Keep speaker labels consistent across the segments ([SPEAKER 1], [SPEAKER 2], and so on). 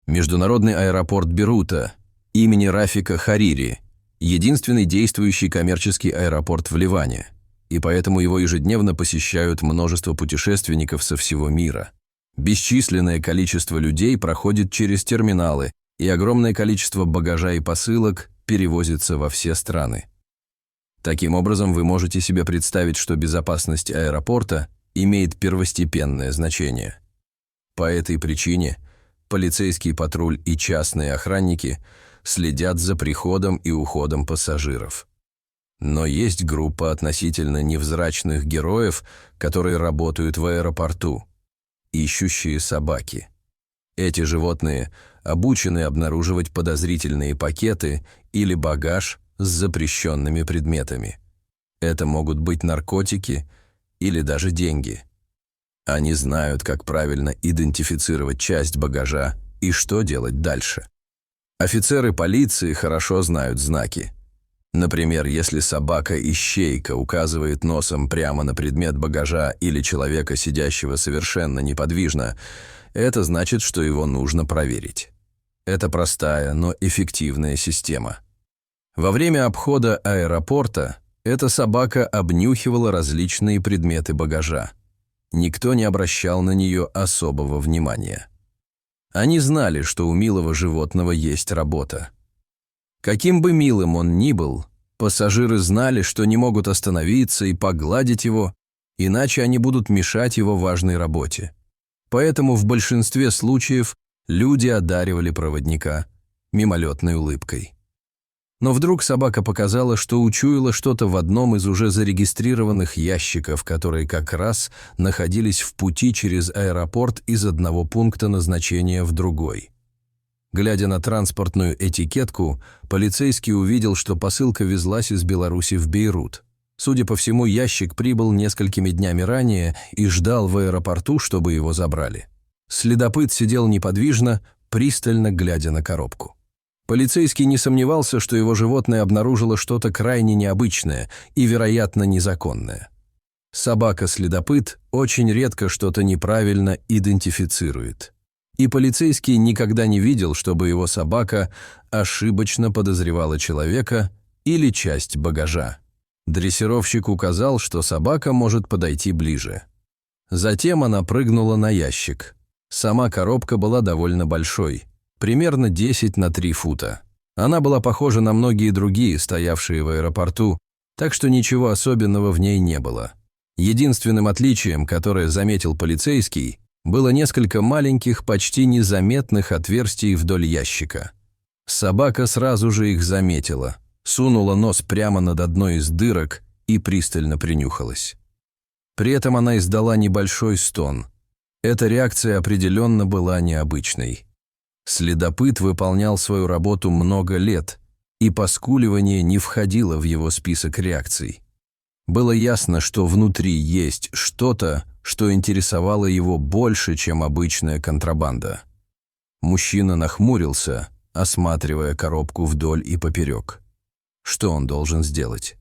[SPEAKER 1] Международный аэропорт Бейрута имени Рафика Харири – единственный действующий коммерческий аэропорт в Ливане, и поэтому его ежедневно посещают множество путешественников со всего мира. Бесчисленное количество людей проходит через терминалы, и огромное количество багажа и посылок перевозится во все страны. Таким образом, вы можете себе представить, что безопасность аэропорта имеет первостепенное значение. По этой причине полицейский патруль и частные охранники следят за приходом и уходом пассажиров. Но есть группа относительно невзрачных героев, которые работают в аэропорту – ищущие собаки. Эти животные обучены обнаруживать подозрительные пакеты или багаж с запрещенными предметами. Это могут быть наркотики или даже деньги. Они знают, как правильно идентифицировать часть багажа и что делать дальше. Офицеры полиции хорошо знают знаки. Например, если собака-ищейка указывает носом прямо на предмет багажа или человека, сидящего совершенно неподвижно, это значит, что его нужно проверить. Это простая, но эффективная система. Во время обхода аэропорта эта собака обнюхивала различные предметы багажа. Никто не обращал на нее особого внимания. Они знали, что у милого животного есть работа. Каким бы милым он ни был, пассажиры знали, что не могут остановиться и погладить его, иначе они будут мешать его важной работе. Поэтому в большинстве случаев люди одаривали проводника мимолетной улыбкой. Но вдруг собака показала, что учуяла что-то в одном из уже зарегистрированных ящиков, которые как раз находились в пути через аэропорт из одного пункта назначения в другой. Глядя на транспортную этикетку, полицейский увидел, что посылка везлась из Беларуси в Бейрут. Судя по всему, ящик прибыл несколькими днями ранее и ждал в аэропорту, чтобы его забрали. Следопыт сидел неподвижно, пристально глядя на коробку. Полицейский не сомневался, что его животное обнаружило что-то крайне необычное и, вероятно, незаконное. Собака-следопыт очень редко что-то неправильно идентифицирует. И полицейский никогда не видел, чтобы его собака ошибочно подозревала человека или часть багажа. Дрессировщик указал, что собака может подойти ближе. Затем она прыгнула на ящик. Сама коробка была довольно большой, примерно 10 на 3 фута. Она была похожа на многие другие, стоявшие в аэропорту, так что ничего особенного в ней не было. Единственным отличием, которое заметил полицейский, было несколько маленьких, почти незаметных отверстий вдоль ящика. Собака сразу же их заметила, сунула нос прямо над одной из дырок и пристально принюхалась. При этом она издала небольшой стон. Эта реакция определенно была необычной. Следопыт выполнял свою работу много лет, и поскуливание не входило в его список реакций. Было ясно, что внутри есть что-то, что интересовало его больше, чем обычная контрабанда. Мужчина нахмурился, осматривая коробку вдоль и поперек. Что он должен сделать?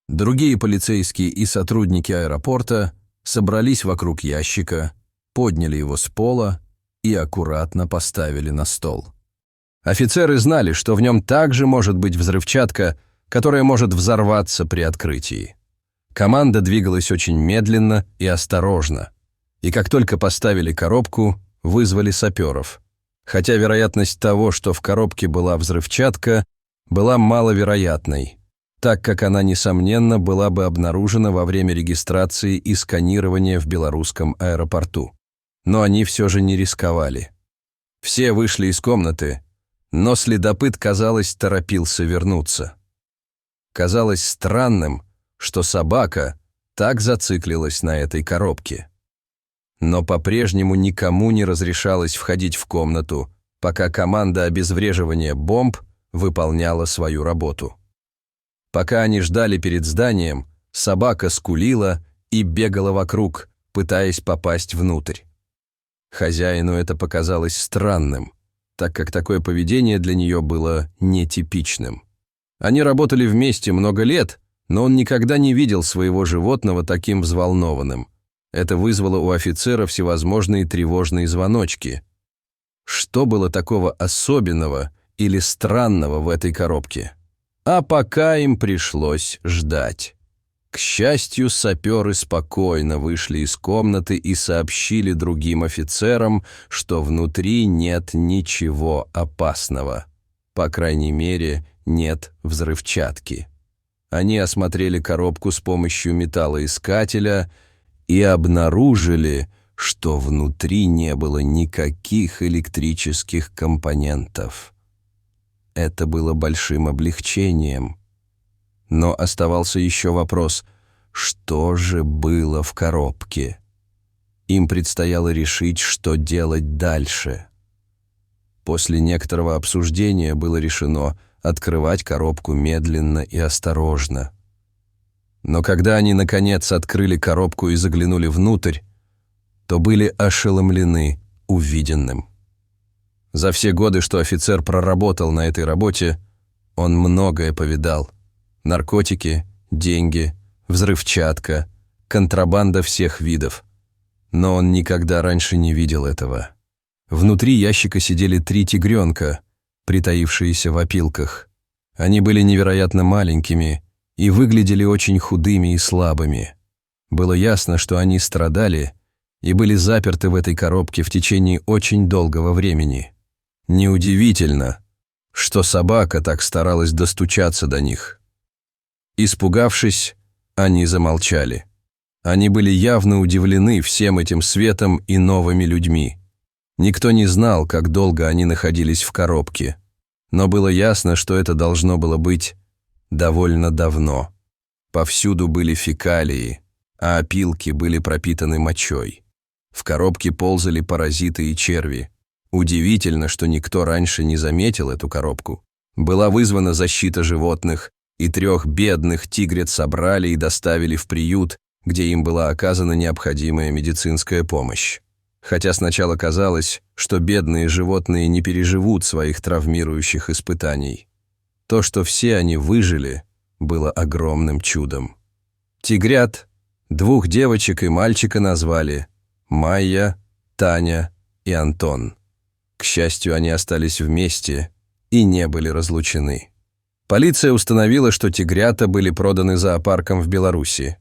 [SPEAKER 1] Другие полицейские и сотрудники аэропорта собрались вокруг ящика, подняли его с пола и аккуратно поставили на стол. Офицеры знали, что в нем также может быть взрывчатка, которая может взорваться при открытии. Команда двигалась очень медленно и осторожно, и как только поставили коробку, вызвали саперов. Хотя вероятность того, что в коробке была взрывчатка, была маловероятной, так как она, несомненно, была бы обнаружена во время регистрации и сканирования в белорусском аэропорту. Но они все же не рисковали. Все вышли из комнаты, но следопыт, казалось, торопился вернуться. Казалось странным, что собака так зациклилась на этой коробке. Но по-прежнему никому не разрешалось входить в комнату, пока команда обезвреживания бомб выполняла свою работу. Пока они ждали перед зданием, собака скулила и бегала вокруг, пытаясь попасть внутрь. Хозяину это показалось странным, так как такое поведение для нее было нетипичным. Они работали вместе много лет, но он никогда не видел своего животного таким взволнованным. Это вызвало у офицера всевозможные тревожные звоночки. Что было такого особенного или странного в этой коробке? А пока им пришлось ждать. К счастью, саперы спокойно вышли из комнаты и сообщили другим офицерам, что внутри нет ничего опасного. По крайней мере, нет взрывчатки. Они осмотрели коробку с помощью металлоискателя и обнаружили, что внутри не было никаких электрических компонентов. Это было большим облегчением. Но оставался еще вопрос, что же было в коробке? Им предстояло решить, что делать дальше. После некоторого обсуждения было решено открывать коробку медленно и осторожно. Но когда они, наконец, открыли коробку и заглянули внутрь, то были ошеломлены увиденным. За все годы, что офицер проработал на этой работе, он многое повидал. Наркотики, деньги, взрывчатка, контрабанда всех видов. Но он никогда раньше не видел этого. Внутри ящика сидели 3 тигренка, притаившиеся в опилках. Они были невероятно маленькими и выглядели очень худыми и слабыми. Было ясно, что они страдали и были заперты в этой коробке в течение очень долгого времени. Неудивительно, что собака так старалась достучаться до них. Испугавшись, они замолчали. Они были явно удивлены всем этим светом и новыми людьми. Никто не знал, как долго они находились в коробке, но было ясно, что это должно было быть довольно давно. Повсюду были фекалии, а опилки были пропитаны мочой. В коробке ползали паразиты и черви. Удивительно, что никто раньше не заметил эту коробку. Была вызвана защита животных, и 3 бедных тигрят собрали и доставили в приют, где им была оказана необходимая медицинская помощь. Хотя сначала казалось, что бедные животные не переживут своих травмирующих испытаний. То, что все они выжили, было огромным чудом. Тигрят, 2 девочек и мальчика назвали Майя, Таня и Антон. К счастью, они остались вместе и не были разлучены. Полиция установила, что тигрята были проданы зоопарком в Беларуси.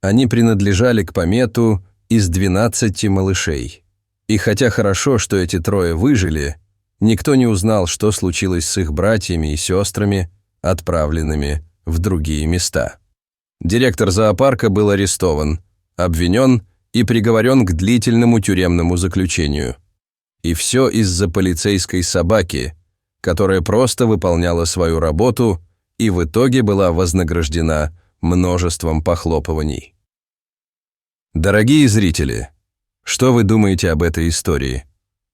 [SPEAKER 1] Они принадлежали к помету из 12 малышей. И хотя хорошо, что эти 3 выжили, никто не узнал, что случилось с их братьями и сестрами, отправленными в другие места. Директор зоопарка был арестован, обвинен и приговорен к длительному тюремному заключению. И все из-за полицейской собаки, которая просто выполняла свою работу и в итоге была вознаграждена множеством похлопываний. Дорогие зрители, что вы думаете об этой истории?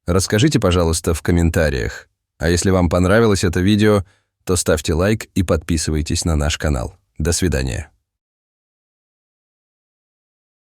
[SPEAKER 1] Расскажите, пожалуйста, в комментариях. А если вам понравилось это видео, то ставьте лайк и подписывайтесь на наш канал. До свидания.